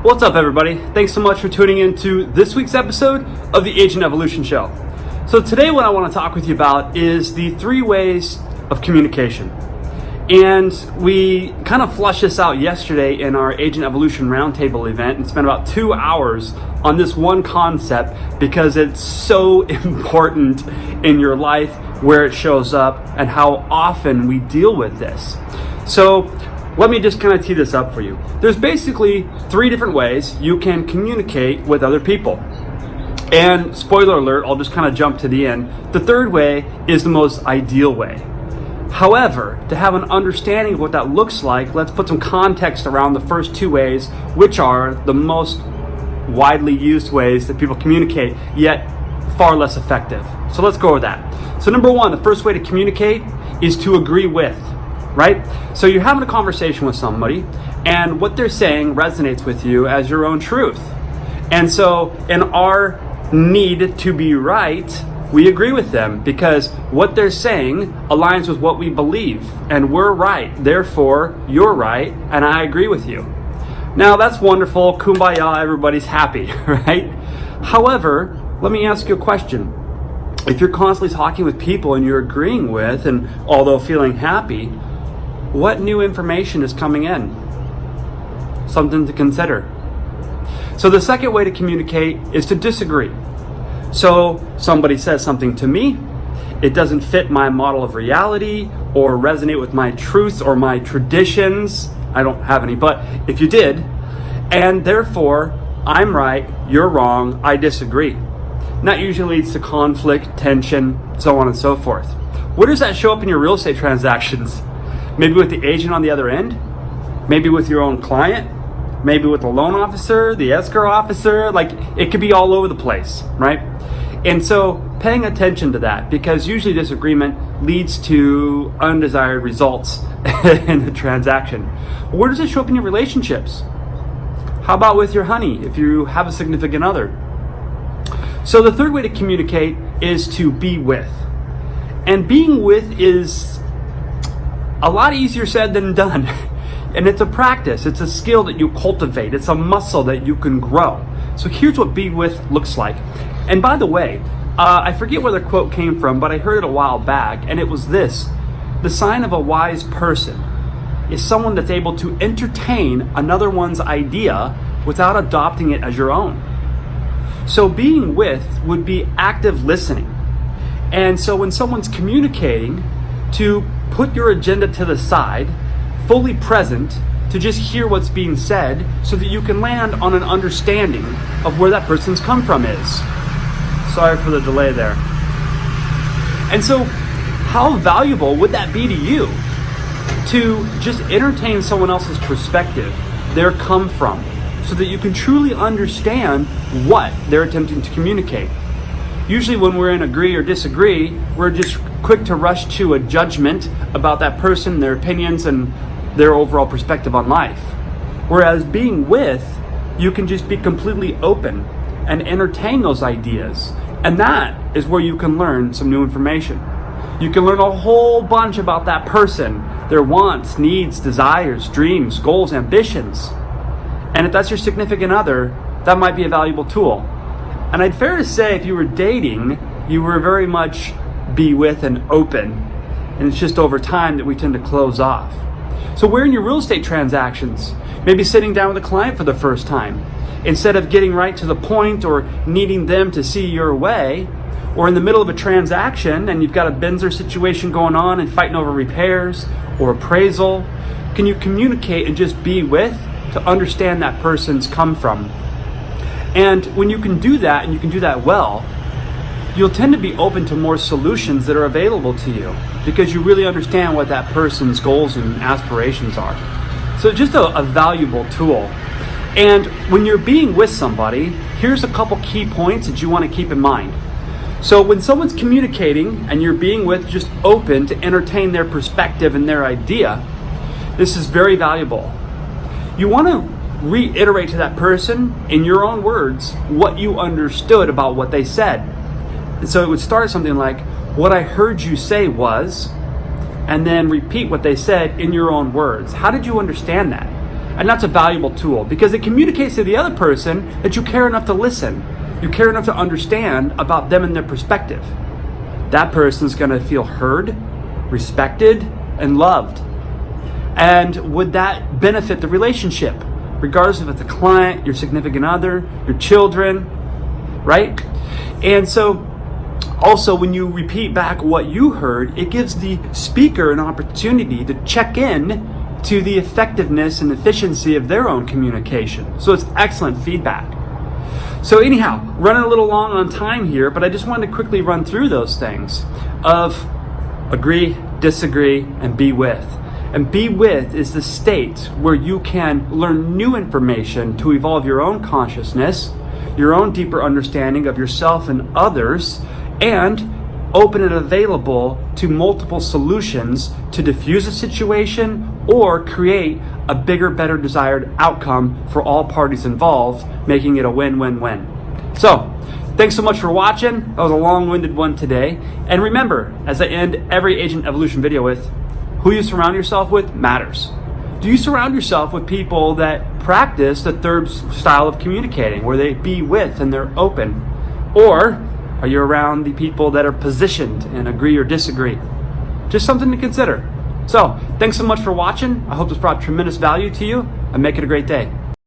What's up, everybody? Thanks so much for tuning in to this week's episode of the Agent Evolution Show. So today what I want to talk with you about is the 3 ways of communication. And we kind of flushed this out yesterday in our Agent Evolution Roundtable event and spent about 2 hours on this one concept because it's so important in your life, where it shows up, and how often we deal with this. So let me just kind of tee this up for you. There's basically 3 different ways you can communicate with other people. And spoiler alert, I'll just kind of jump to the end. The 3rd way is the most ideal way. However, to have an understanding of what that looks like, let's put some context around the first 2 ways, which are the most widely used ways that people communicate, yet far less effective. So let's go over that. So number 1, the first way to communicate is to agree with. Right? So you're having a conversation with somebody and what they're saying resonates with you as your own truth. And so in our need to be right, we agree with them because what they're saying aligns with what we believe, and we're right. Therefore, you're right and I agree with you. Now that's wonderful. Kumbaya, everybody's happy, right? However, let me ask you a question. If you're constantly talking with people and you're agreeing with, and although feeling happy, what new information is coming in? Something to consider. So the second way to communicate is to disagree. So somebody says something to me, it doesn't fit my model of reality or resonate with my truths or my traditions. I don't have any, but if you did, and therefore I'm right, you're wrong, I disagree. And that usually leads to conflict, tension, so on and so forth. Where does that show up in your real estate transactions? Maybe with the agent on the other end, maybe with your own client, maybe with the loan officer, the escrow officer, like it could be all over the place, right? And so paying attention to that, because usually disagreement leads to undesired results in the transaction. Where does it show up in your relationships? How about with your honey, if you have a significant other? So the 3rd way to communicate is to be with. And being with is a lot easier said than done. And it's a practice, it's a skill that you cultivate, it's a muscle that you can grow. So here's what be with looks like. And by the way, I forget where the quote came from, but I heard it a while back, and it was this: the sign of a wise person is someone that's able to entertain another one's idea without adopting it as your own. So being with would be active listening. And so when someone's communicating, to put your agenda to the side, fully present, to just hear what's being said so that you can land on an understanding of where that person's come from is. Sorry for the delay there. And so how valuable would that be to you to just entertain someone else's perspective, their come from, so that you can truly understand what they're attempting to communicate? Usually when we're in agree or disagree, we're just quick to rush to a judgment about that person, their opinions, and their overall perspective on life. Whereas being with, you can just be completely open and entertain those ideas. And that is where you can learn some new information. You can learn a whole bunch about that person, their wants, needs, desires, dreams, goals, ambitions. And if that's your significant other, that might be a valuable tool. And I'd fair to say if you were dating, you were very much be with and open. And it's just over time that we tend to close off. So where in your real estate transactions, maybe sitting down with a client for the first time, instead of getting right to the point or needing them to see your way, or in the middle of a transaction and you've got a Benzer situation going on and fighting over repairs or appraisal, can you communicate and just be with to understand that person's come from? And when you can do that, and you can do that well, you'll tend to be open to more solutions that are available to you because you really understand what that person's goals and aspirations are. So just a valuable tool. And when you're being with somebody, here's a couple key points that you want to keep in mind. So when someone's communicating and you're being with, just open to entertain their perspective and their idea, this is very valuable. You want to reiterate to that person in your own words what you understood about what they said. And so it would start something like, what I heard you say was, and then repeat what they said in your own words. How did you understand that? And that's a valuable tool because it communicates to the other person that you care enough to listen. You care enough to understand about them and their perspective. That person's going to feel heard, respected, and loved. And would that benefit the relationship? Regardless if it's a client, your significant other, your children, right? And so also when you repeat back what you heard, it gives the speaker an opportunity to check in to the effectiveness and efficiency of their own communication. So it's excellent feedback. So anyhow, running a little long on time here, but I just wanted to quickly run through those things of agree, disagree, and be with. And be with is the state where you can learn new information to evolve your own consciousness, your own deeper understanding of yourself and others, and open and available to multiple solutions to diffuse a situation or create a bigger, better desired outcome for all parties involved, making it a win-win-win. So, thanks so much for watching. That was a long-winded one today. And remember, as I end every Agent Evolution video with, who you surround yourself with matters. Do you surround yourself with people that practice the third style of communicating, where they be with and they're open? Or are you around the people that are positioned and agree or disagree? Just something to consider. So, thanks so much for watching. I hope this brought tremendous value to you, and make it a great day.